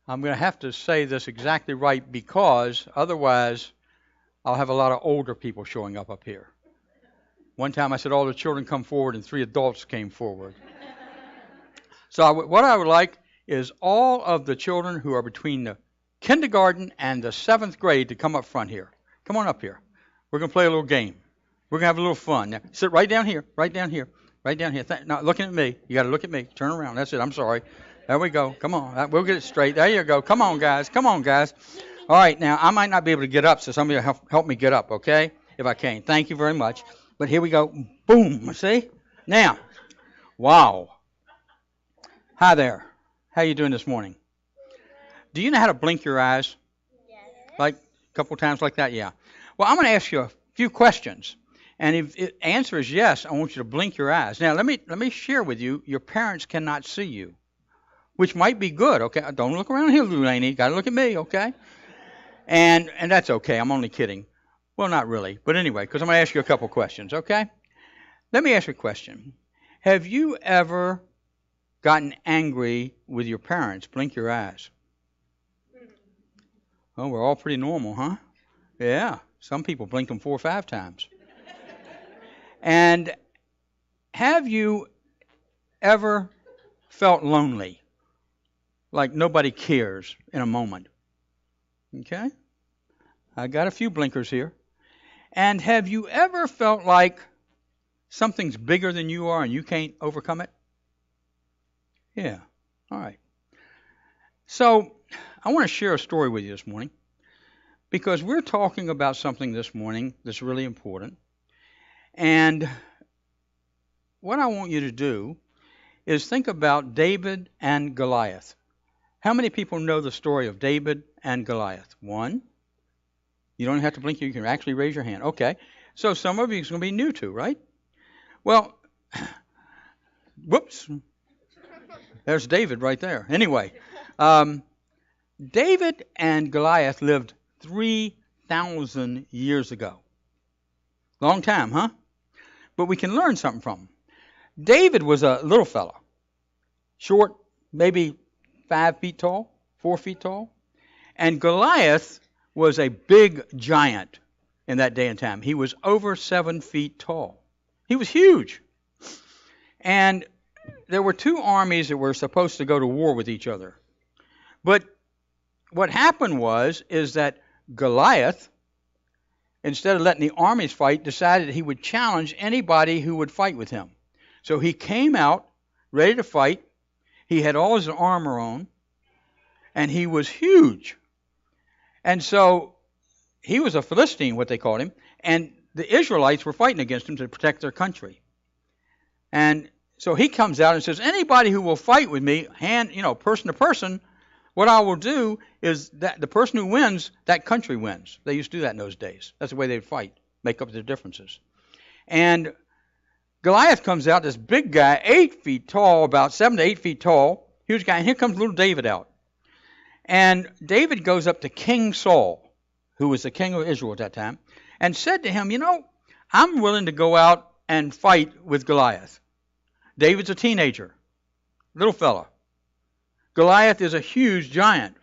I'm going to have to say this exactly right because otherwise I'll have a lot of older people showing up here. One time I said all the children come forward and 3 adults came forward. So what I would like is all of the children who are between the kindergarten and the 7th grade to come up front here. Come on up here. We're going to play a little game. We're going to have a little fun. Now, sit right down here, right down here, right down here. Now, looking at me. You got to look at me. Turn around. That's it. I'm sorry. There we go. Come on. We'll get it straight. There you go. Come on, guys. Come on, guys. All right. Now, I might not be able to get up, so somebody will help me get up, okay, if I can. Thank you very much. But here we go. Boom. See? Now, wow. Hi there. How you doing this morning? Do you know how to blink your eyes? Yes. Like a couple times like that? Yeah. Well, I'm going to ask you a few questions. And if the answer is yes, I want you to blink your eyes. Now, let me share with you, your parents cannot see you, which might be good, okay? Don't look around here, Lulaney. Got to look at me, okay? And that's okay. I'm only kidding. Well, not really. But anyway, because I'm going to ask you a couple questions, okay? Let me ask you a question. Have you ever gotten angry with your parents? Blink your eyes. Oh, we're all pretty normal, huh? Yeah. Some people blink them 4 or 5 times. And have you ever felt lonely? Like nobody cares in a moment? Okay? I got a few blinkers here. And have you ever felt like something's bigger than you are and you can't overcome it? Yeah. All right. So I want to share a story with you this morning because we're talking about something this morning that's really important. And what I want you to do is think about David and Goliath. How many people know the story of David and Goliath? 1. You don't have to blink. You can actually raise your hand. Okay. So some of you is going to be new to, right? Well, whoops. There's David right there. Anyway, David and Goliath lived 3,000 years ago. Long time, huh? But we can learn something from him. David was a little fella, short, maybe 5 feet tall, 4 feet tall. And Goliath was a big giant in that day and time. He was over 7 feet tall. He was huge. And there were 2 armies that were supposed to go to war with each other. But what happened is that Goliath, instead of letting the armies fight, decided he would challenge anybody who would fight with him. So he came out ready to fight. He had all his armor on, and he was huge. And so he was a Philistine, what they called him, and the Israelites were fighting against him to protect their country. And so he comes out and says, anybody who will fight with me, person to person, what I will do is that the person who wins, that country wins. They used to do that in those days. That's the way they would fight, make up their differences. And Goliath comes out, this big guy, 8 feet tall, about 7 to 8 feet tall, huge guy, and here comes little David out. And David goes up to King Saul, who was the king of Israel at that time, and said to him, I'm willing to go out and fight with Goliath. David's a teenager, little fella. Goliath is a huge giant.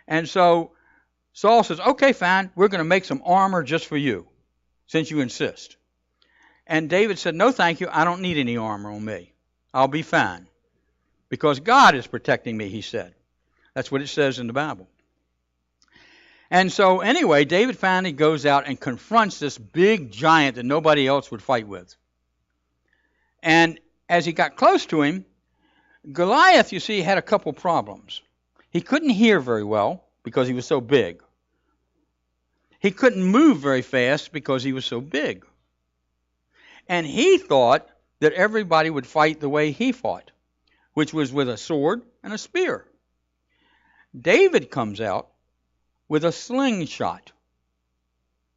And so Saul says, okay, fine, we're going to make some armor just for you, since you insist. And David said, no, thank you, I don't need any armor on me. I'll be fine. Because God is protecting me, he said. That's what it says in the Bible. And so anyway, David finally goes out and confronts this big giant that nobody else would fight with. And as he got close to him, Goliath, you see, had a couple problems. He couldn't hear very well because he was so big. He couldn't move very fast because he was so big. And he thought that everybody would fight the way he fought, which was with a sword and a spear. David comes out with a slingshot.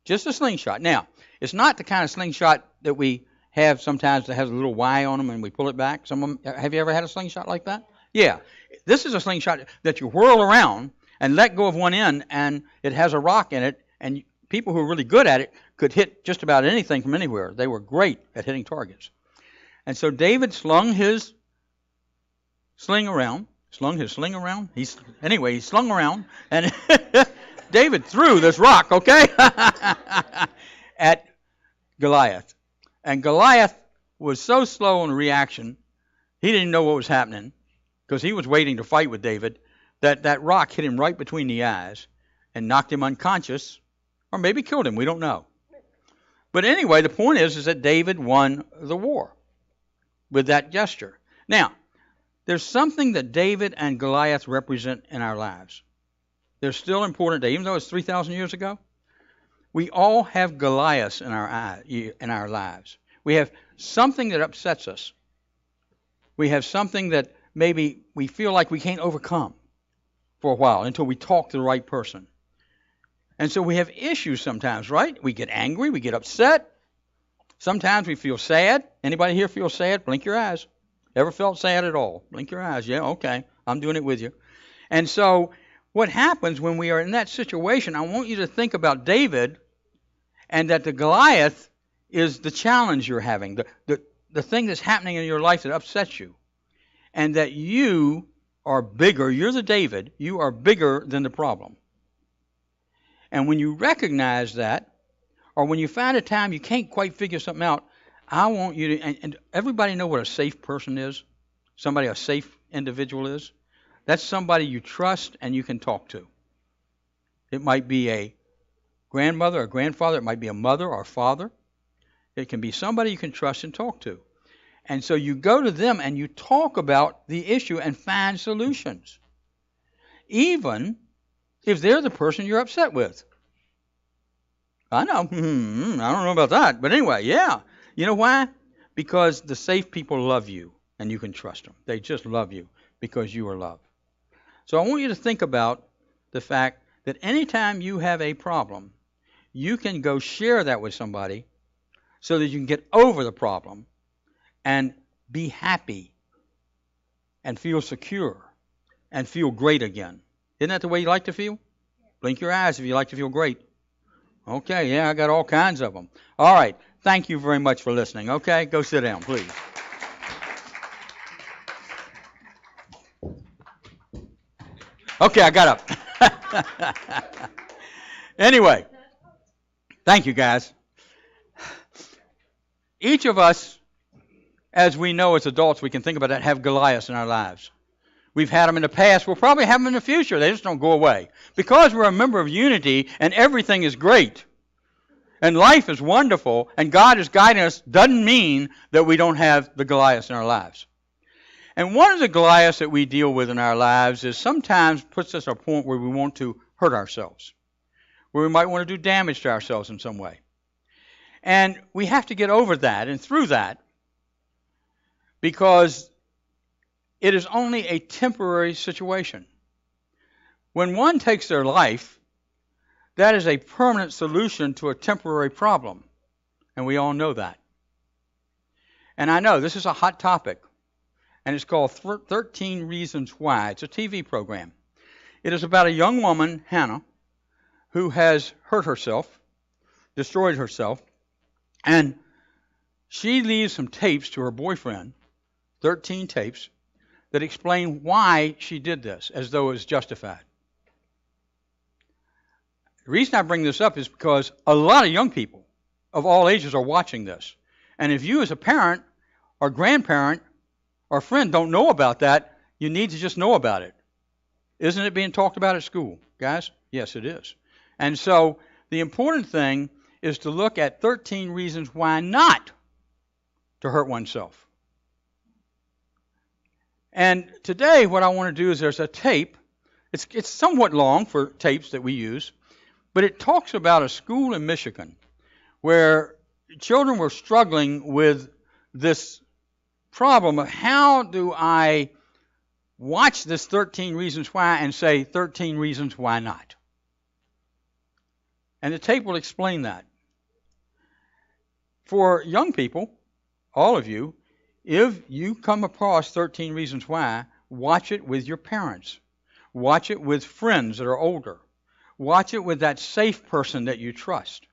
Just a slingshot. Now, it's not the kind of slingshot that we have sometimes that has a little Y on them and we pull it back. Have you ever had a slingshot like that? Yeah. This is a slingshot that you whirl around and let go of one end, and it has a rock in it, and people who are really good at it could hit just about anything from anywhere. They were great at hitting targets. And so David slung his sling around, slung his sling around. Anyway, he slung around, and David threw this rock, okay, at Goliath. And Goliath was so slow in reaction, he didn't know what was happening, because he was waiting to fight with David, that rock hit him right between the eyes and knocked him unconscious, or maybe killed him. We don't know. But anyway, the point is that David won the war with that gesture. Now, there's something that David and Goliath represent in our lives. They're still important today, even though it's 3,000 years ago. We all have Goliaths in our lives. We have something that upsets us. We have something that maybe we feel like we can't overcome for a while until we talk to the right person. And so we have issues sometimes, right? We get angry, we get upset. Sometimes we feel sad. Anybody here feel sad? Blink your eyes. Ever felt sad at all? Blink your eyes. Yeah, okay. I'm doing it with you. And so what happens when we are in that situation, I want you to think about David, and that the Goliath is the challenge you're having, the thing that's happening in your life that upsets you, and that you are bigger. You're the David. You are bigger than the problem. And when you recognize that, or when you find a time you can't quite figure something out, I want you to, and everybody know what a safe person is? Somebody a safe individual is? That's somebody you trust and you can talk to. It might be a grandmother or grandfather. It might be a mother or father. It can be somebody you can trust and talk to. And so you go to them and you talk about the issue and find solutions. Even if they're the person you're upset with. I know. I don't know about that. But anyway, yeah. You know why? Because the safe people love you and you can trust them. They just love you because you are loved. So I want you to think about the fact that anytime you have a problem, you can go share that with somebody so that you can get over the problem and be happy and feel secure and feel great again. Isn't that the way you like to feel? Blink your eyes if you like to feel great. Okay, yeah, I got all kinds of them. All right, thank you very much for listening. Okay, go sit down, please. Okay, I got up. Anyway, thank you, guys. Each of us, as we know as adults, we can think about that, have Goliaths in our lives. We've had them in the past. We'll probably have them in the future. They just don't go away. Because we're a member of Unity and everything is great and life is wonderful and God is guiding us doesn't mean that we don't have the Goliaths in our lives. And one of the Goliaths that we deal with in our lives is sometimes puts us at a point where we want to hurt ourselves, where we might want to do damage to ourselves in some way. And we have to get over that and through that, because it is only a temporary situation. When one takes their life, that is a permanent solution to a temporary problem. And we all know that. And I know this is a hot topic. And it's called 13 Reasons Why. It's a TV program. It is about a young woman, Hannah, who has hurt herself, destroyed herself. And she leaves some tapes to her boyfriend, 13 tapes, that explain why she did this, as though it was justified. The reason I bring this up is because a lot of young people of all ages are watching this. And if you as a parent or grandparent or friend don't know about that, you need to just know about it. Isn't it being talked about at school, guys? Yes, it is. And so the important thing is to look at 13 reasons why not to hurt oneself. And today what I want to do is there's a tape. It's somewhat long for tapes that we use, but it talks about a school in Michigan where children were struggling with this problem of how do I watch this 13 reasons why and say 13 reasons why not. And the tape will explain that. For young people, all of you, if you come across 13 reasons why, watch it with your parents. Watch it with friends that are older. Watch it with that safe person that you trust.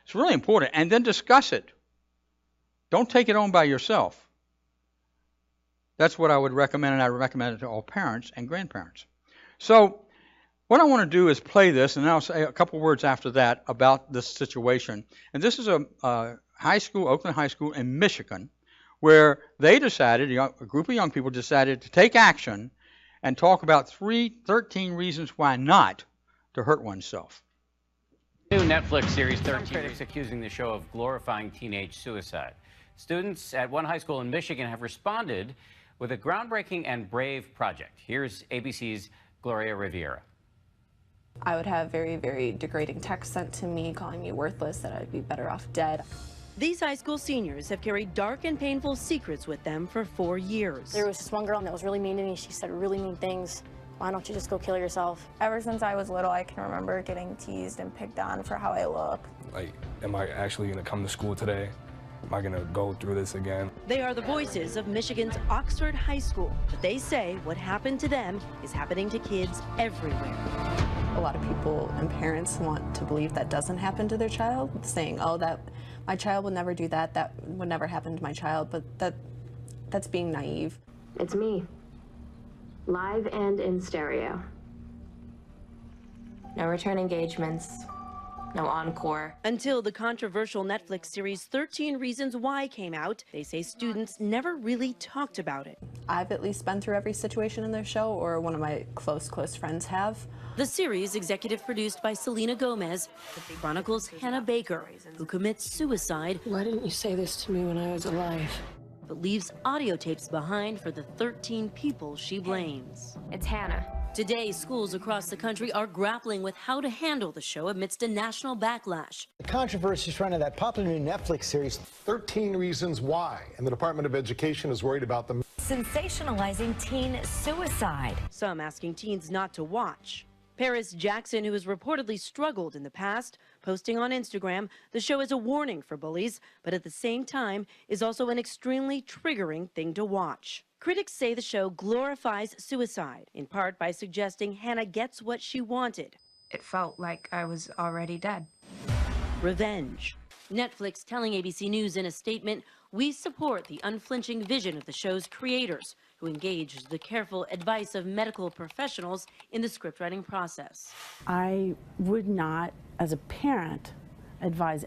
It's really important. And then discuss it. Don't take it on by yourself. That's what I would recommend, and I would recommend it to all parents and grandparents. So what I want to do is play this, and then I'll say a couple words after that about this situation. And this is a high school, Oakland High School in Michigan, where they decided, a group of young people decided to take action and talk about 13 reasons why not to hurt oneself. New Netflix series 13 critics accusing the show of glorifying teenage suicide. Students at one high school in Michigan have responded with a groundbreaking and brave project. Here's ABC's Gloria Riviera. I would have very, very degrading texts sent to me calling me worthless, that I'd be better off dead. These high school seniors have carried dark and painful secrets with them for 4 years. There was this one girl that was really mean to me. She said really mean things. Why don't you just go kill yourself? Ever since I was little, I can remember getting teased and picked on for how I look. Like, am I actually gonna come to school today? Am I gonna go through this again? They are the voices of Michigan's Oxford High School, but they say what happened to them is happening to kids everywhere. A lot of people and parents want to believe that doesn't happen to their child, saying, oh, that my child would never do that, that would never happen to my child, but that's being naive. It's me, live and in stereo. No return engagements, no encore. Until the controversial Netflix series 13 Reasons Why came out, they say students never really talked about it. I've at least been through every situation in their show, or one of my close friends have. The series, executive produced by Selena Gomez, chronicles Hannah Baker, who commits suicide. Why didn't you say this to me when I was alive? But leaves audio tapes behind for the 13 people she blames. It's Hannah. Today, schools across the country are grappling with how to handle the show amidst a national backlash. The controversy surrounding that popular new Netflix series, 13 Reasons Why, and the Department of Education is worried about them sensationalizing teen suicide. Some asking teens not to watch. Paris Jackson, who has reportedly struggled in the past, posting on Instagram, the show is a warning for bullies, but at the same time is also an extremely triggering thing to watch. Critics say the show glorifies suicide, in part by suggesting Hannah gets what she wanted. It felt like I was already dead. Revenge. Netflix telling ABC News in a statement, "We support the unflinching vision of the show's creators, who engaged the careful advice of medical professionals in the scriptwriting process." I would not, as a parent, advise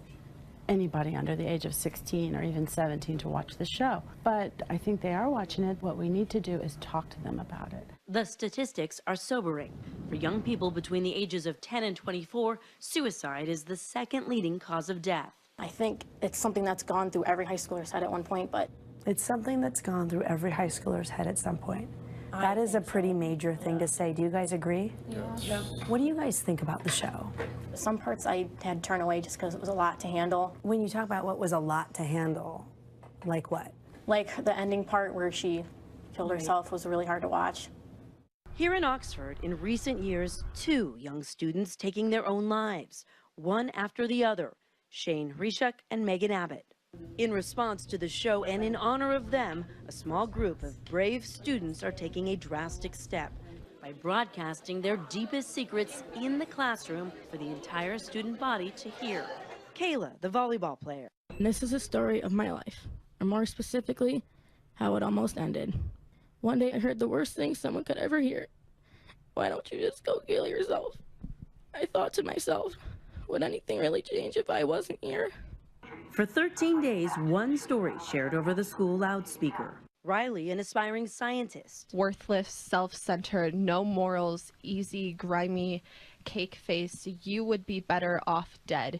anybody under the age of 16 or even 17 to watch the show. But I think they are watching it. What we need to do is talk to them about it. The statistics are sobering. For young people between the ages of 10 and 24, suicide is the second leading cause of death. I think it's something that's gone through every high schooler's head at one point, but it's something that's gone through every high schooler's head at some point. That is a pretty major thing to say. Do you guys agree? Yeah. What do you guys think about the show? Some parts I had to turn away just because it was a lot to handle. When you talk about what was a lot to handle, like what? Like the ending part where she killed herself was really hard to watch. Here in Oxford, in recent years, 2 young students taking their own lives, one after the other, Shane Rishak and Megan Abbott. In response to the show and in honor of them, a small group of brave students are taking a drastic step by broadcasting their deepest secrets in the classroom for the entire student body to hear. Kayla, the volleyball player. This is a story of my life, or more specifically, how it almost ended. One day I heard the worst thing someone could ever hear. Why don't you just go kill yourself? I thought to myself, would anything really change if I wasn't here? For 13 days, one story shared over the school loudspeaker. Riley, an aspiring scientist. Worthless, self-centered, no morals, easy, grimy, cake face. You would be better off dead.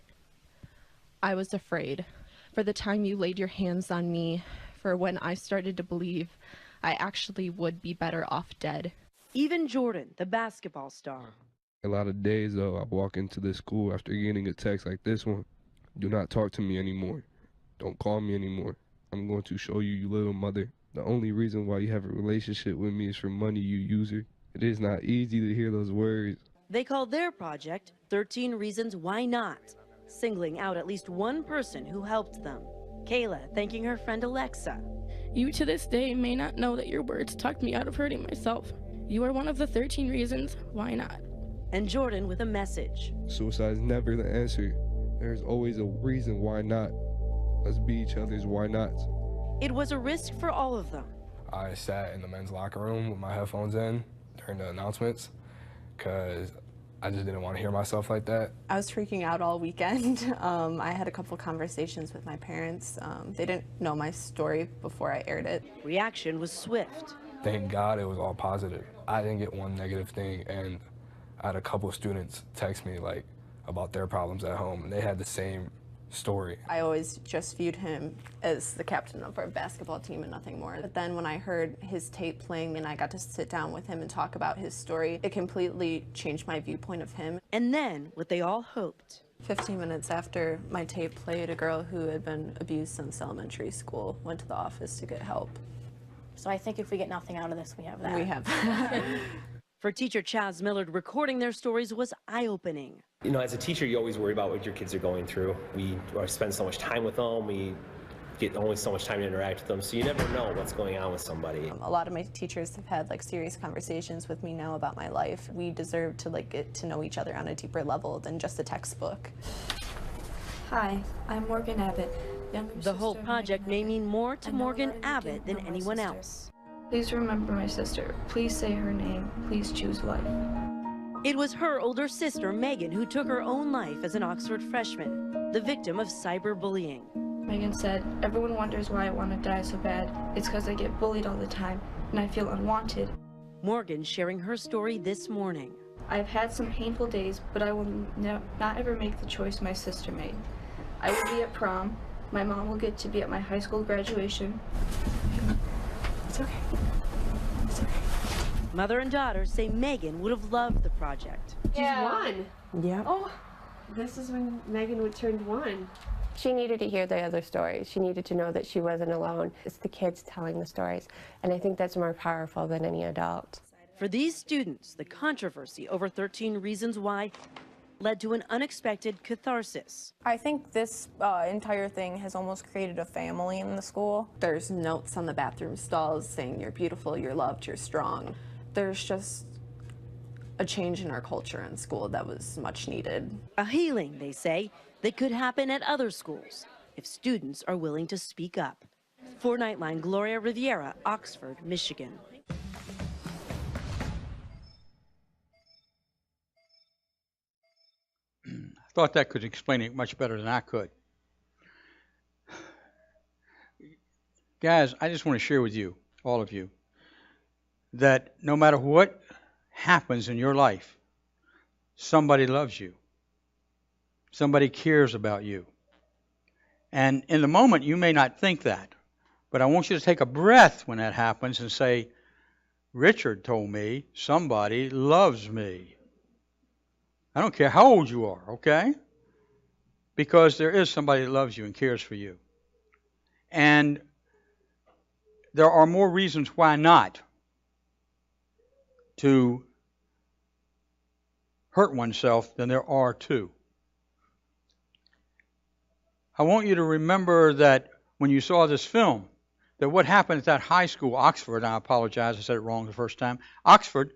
I was afraid. For the time you laid your hands on me, for when I started to believe I actually would be better off dead. Even Jordan, the basketball star. A lot of days, though, I walk into this school after getting a text like this one. Do not talk to me anymore. Don't call me anymore. I'm going to show you, you little mother. The only reason why you have a relationship with me is for money, you user. It is not easy to hear those words. They call their project 13 Reasons Why Not, singling out at least one person who helped them. Kayla thanking her friend Alexa. You to this day may not know that your words talked me out of hurting myself. You are one of the 13 reasons why not. And Jordan with a message. Suicide is never the answer. There's always a reason why not. Let's be each other's why nots. It was a risk for all of them. I sat in the men's locker room with my headphones in during the announcements because I just didn't want to hear myself like that. I was freaking out all weekend. I had a couple conversations with my parents. They didn't know my story before I aired it. Reaction was swift. Thank God it was all positive. I didn't get one negative thing, and I had a couple of students text me like about their problems at home, and they had the same story. I always just viewed him as the captain of our basketball team and nothing more. But then when I heard his tape playing and I got to sit down with him and talk about his story, it completely changed my viewpoint of him. And then what they all hoped. 15 minutes after my tape played, a girl who had been abused since elementary school went to the office to get help. So I think if we get nothing out of this, we have that. We have. For teacher Chaz Millard, recording their stories was eye-opening. You know, as a teacher, you always worry about what your kids are going through. We spend so much time with them. We get only so much time to interact with them, so you never know what's going on with somebody. A lot of my teachers have had like serious conversations with me now about my life. We deserve to like get to know each other on a deeper level than just a textbook. Hi, I'm Morgan Abbott. The whole project may mean more to Morgan Abbott than anyone else. Please remember my sister. Please say her name. Please choose life. It was her older sister, Megan, who took her own life as an Oxford freshman, the victim of cyberbullying. Megan said, "Everyone wonders why I want to die so bad. It's because I get bullied all the time, and I feel unwanted." Morgan sharing her story this morning. I've had some painful days, but I will not ever make the choice my sister made. I will be at prom. My mom will get to be at my high school graduation. It's okay. It's okay. Mother and daughter say Megan would have loved the project. She's one. Yeah. Oh, this is when Megan would turn 1. She needed to hear the other stories. She needed to know that she wasn't alone. It's the kids telling the stories, and I think that's more powerful than any adult. For these students, the controversy over 13 Reasons Why led to an unexpected catharsis. I think this entire thing has almost created a family in the school. There's notes on the bathroom stalls saying you're beautiful, you're loved, you're strong. There's just a change in our culture in school that was much needed. A healing, they say, that could happen at other schools if students are willing to speak up. For Nightline, Gloria Riviera, Oxford, Michigan. I thought that could explain it much better than I could. Guys, I just want to share with you, all of you, that no matter what happens in your life, somebody loves you. Somebody cares about you. And in the moment, you may not think that, but I want you to take a breath when that happens and say, Richard told me somebody loves me. I don't care how old you are, okay? Because there is somebody that loves you and cares for you. And there are more reasons why not to hurt oneself than there are to. I want you to remember that when you saw this film, that what happened at that high school, Oxford, and I apologize, I said it wrong the first time, Oxford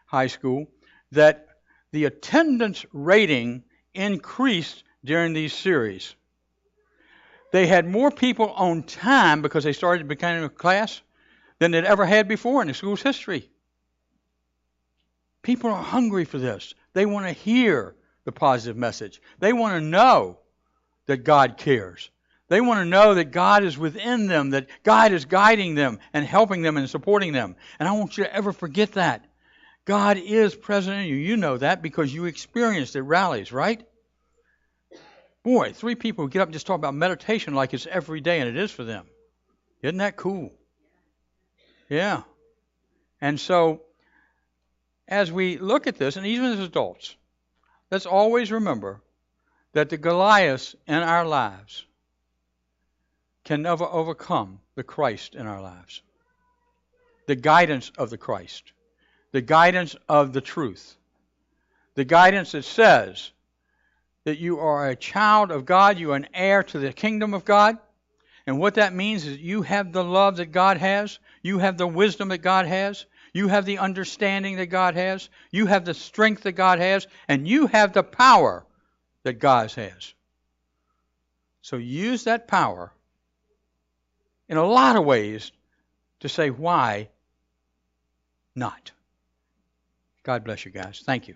High School, that the attendance rating increased during these series. They had more people on time because they started becoming a class than they'd ever had before in the school's history. People are hungry for this. They want to hear the positive message. They want to know that God cares. They want to know that God is within them, that God is guiding them and helping them and supporting them. And I don't want you to ever forget that. God is present in you. You know that because you experienced it at rallies, right? Boy, 3 people get up and just talk about meditation like it's every day, and it is for them. Isn't that cool? Yeah. And so, as we look at this, and even as adults, let's always remember that the Goliaths in our lives can never overcome the Christ in our lives. The guidance of the Christ. The guidance of the truth. The guidance that says that you are a child of God, you are an heir to the kingdom of God. And what that means is you have the love that God has, you have the wisdom that God has, you have the understanding that God has, you have the strength that God has, and you have the power that God has. So use that power in a lot of ways to say why not. God bless you guys. Thank you.